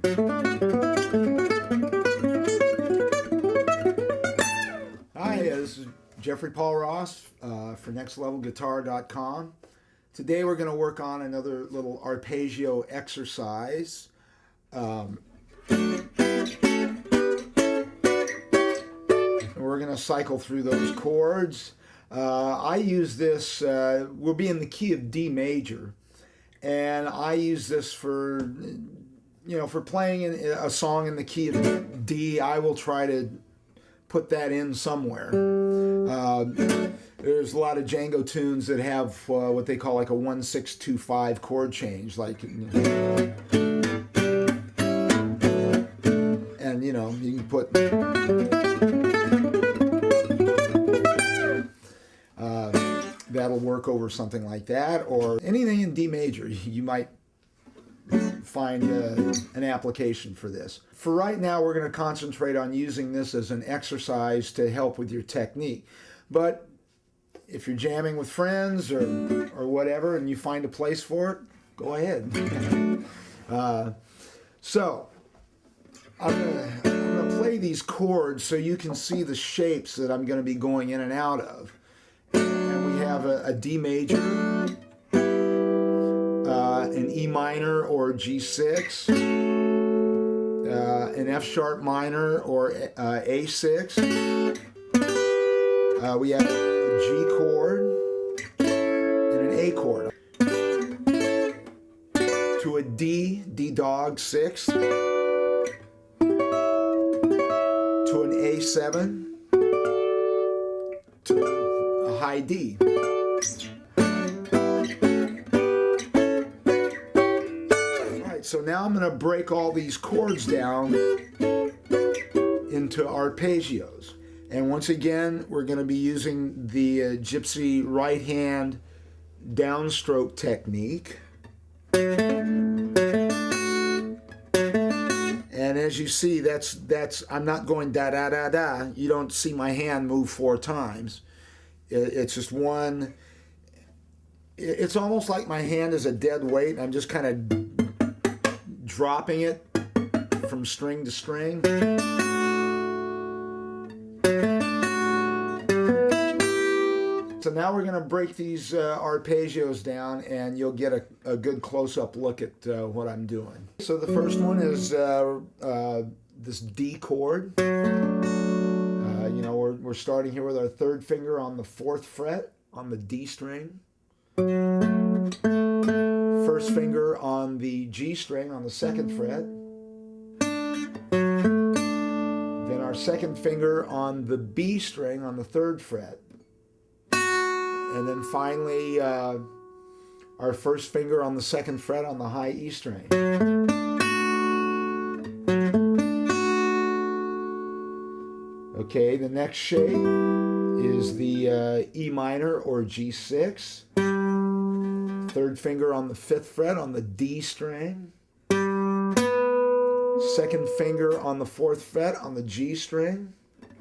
Hi, this is Jeffrey Paul Ross for NextLevelGuitar.com. Today we're going to work on another little arpeggio exercise. We're going to cycle through those chords. I use this, we'll be in the key of D major, and I use this for, for playing a song in the key of D. I will try to put that in somewhere. There's a lot of Django tunes that have what they call like a 1-6-2-5 chord change, like, and you can put that'll work over something like that, or anything in D major. You might find an application for this. For right now, we're going to concentrate on using this as an exercise to help with your technique. But if you're jamming with friends or whatever and you find a place for it, go ahead. So I'm going to play these chords so you can see the shapes that I'm going to be going in and out of. And we have a D major, an E minor or G6, an F sharp minor or A6. We have a G chord and an A chord. To a D dog 6. To an A7. To a high D. So now I'm going to break all these chords down into arpeggios. And once again, we're going to be using the Gypsy right hand downstroke technique. And as you see, that's I'm not going da da da da. You don't see my hand move 4 times. It's just one. It's almost like my hand is a dead weight, and I'm just kind of dropping it from string to string. So now we're going to break these arpeggios down, and you'll get a good close-up look at what I'm doing. So the first one is this D chord. We're starting here with our 3rd finger on the 4th fret on the D string. 1st finger on the G string on the 2nd fret. Then our 2nd finger on the B string on the 3rd fret. And then finally our 1st finger on the 2nd fret on the high E string. Okay, the next shape is the E minor or G6. 3rd finger on the 5th fret on the D string. 2nd finger on the 4th fret on the G string.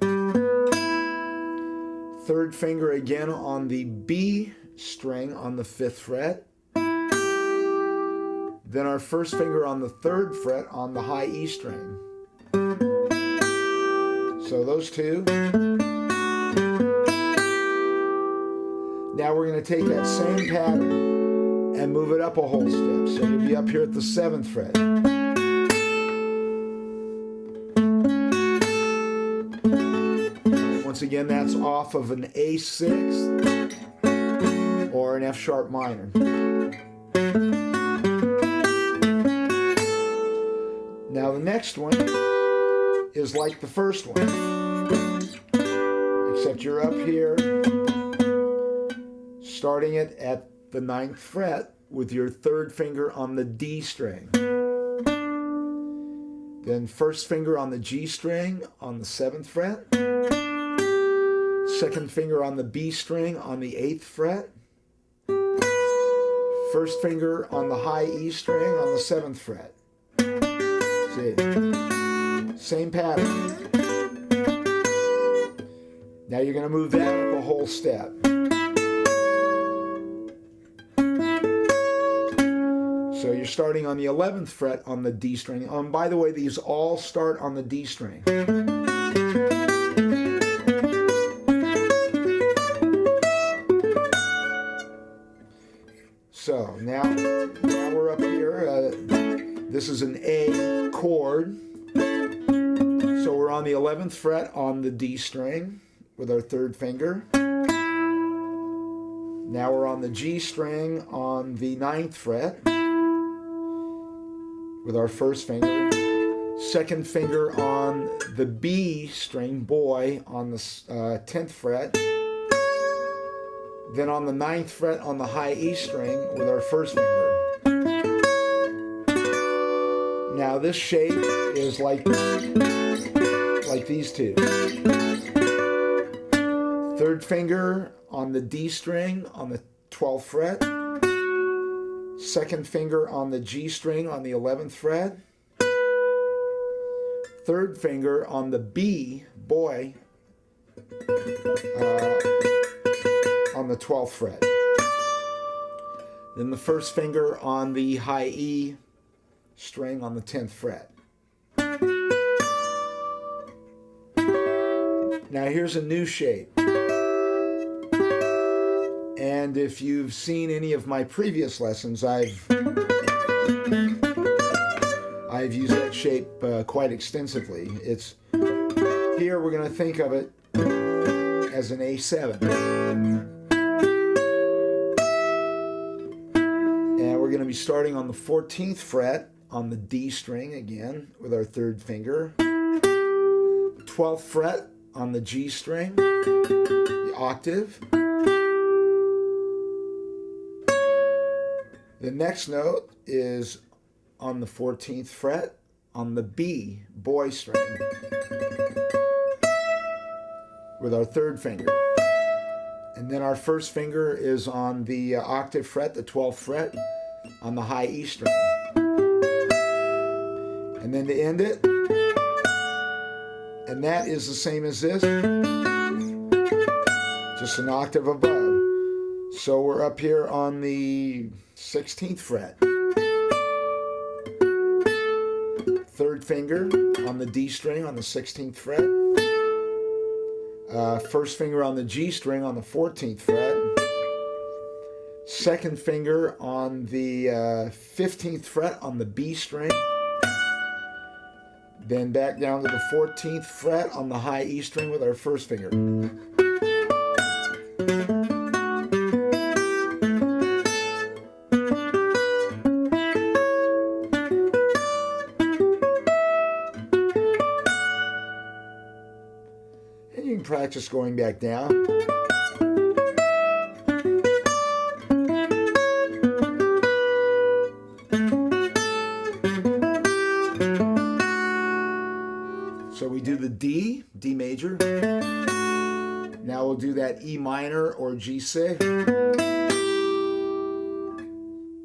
3rd finger again on the B string on the 5th fret. Then our 1st finger on the 3rd fret on the high E string. So those two. Now we're going to take that same pattern and move it up a whole step. So you'll be up here at the 7th fret. Once again, that's off of an A6 or an F sharp minor. Now the next one is like the first one, except you're up here, starting it at the 9th fret with your 3rd finger on the D string. Then 1st finger on the G string on the 7th fret. 2nd finger on the B string on the 8th fret. 1st finger on the high E string on the 7th fret. See? Same pattern. Now you're going to move that up a whole step. So you're starting on the 11th fret on the D string. By the way, these all start on the D string. So now we're up here. This is an A chord. So we're on the 11th fret on the D string with our third finger. Now we're on the G string on the 9th fret with our first finger. Second finger on the B string, boy, on the 10th fret. Then on the 9th fret on the high E string with our first finger. Now this shape is like these two. Third finger on the D string on the 12th fret. Second finger on the G string on the 11th fret. Third finger on the B, boy, on the 12th fret. Then the first finger on the high E string on the 10th fret. Now here's a new shape. And if you've seen any of my previous lessons, I've used that shape quite extensively. It's here we're going to think of it as an A7. And we're going to be starting on the 14th fret on the D string again with our third finger. 12th fret on the G string, the octave. The next note is on the 14th fret on the B, boy string, with our third finger. And then our first finger is on the octave fret, the 12th fret, on the high E string. And then to end it, and that is the same as this, just an octave above. So we're up here on the 16th fret. Third finger on the D string on the 16th fret. First finger on the G string on the 14th fret. Second finger on the 15th fret on the B string. Then back down to the 14th fret on the high E string with our first finger. And you can practice going back down. So we do the D major. Now we'll do that E minor or G6.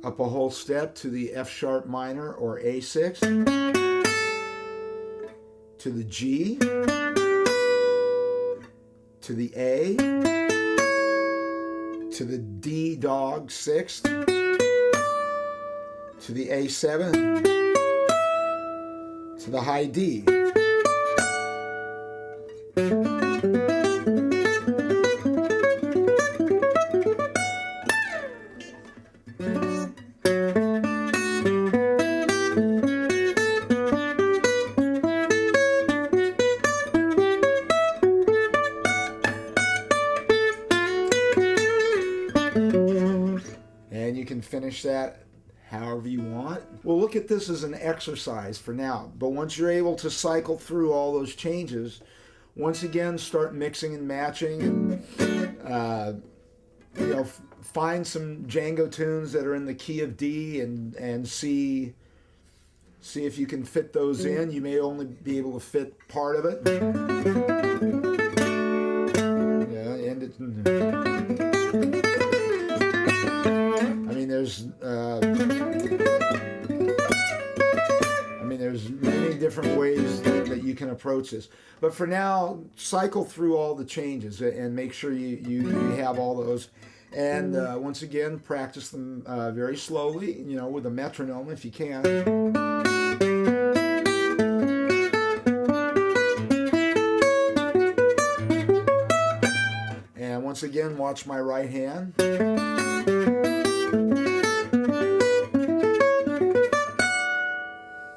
Up a whole step to the F sharp minor or A6. To the G. To the A. To the D dog 6th. To the A7. To the high D. And you can finish that however you want. We'll look at this as an exercise for now, but once you're able to cycle through all those changes, once again start mixing and matching, and find some Django tunes that are in the key of D and see if you can fit those in. You may only be able to fit part of it. Yeah, and it's, there's many different ways that you can approach this. But for now, cycle through all the changes and make sure you have all those. And once again, practice them very slowly, you know, with a metronome if you can. And once again, watch my right hand.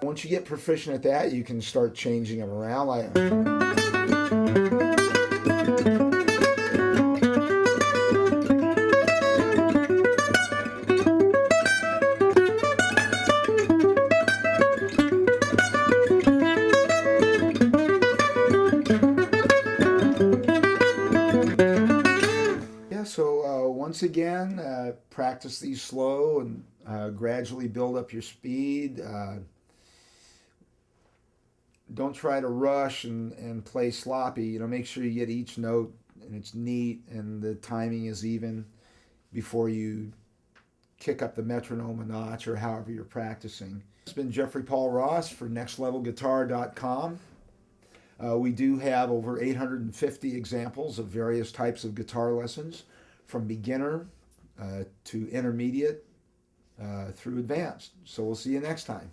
Once you get proficient at that, you can start changing them around. So once again, practice these slow and gradually build up your speed. Don't try to rush and play sloppy. You know, make sure you get each note and it's neat and the timing is even before you kick up the metronome a notch or however you're practicing. It's been Jeffrey Paul Ross for nextlevelguitar.com. We do have over 850 examples of various types of guitar lessons, from beginner to intermediate through advanced. So we'll see you next time.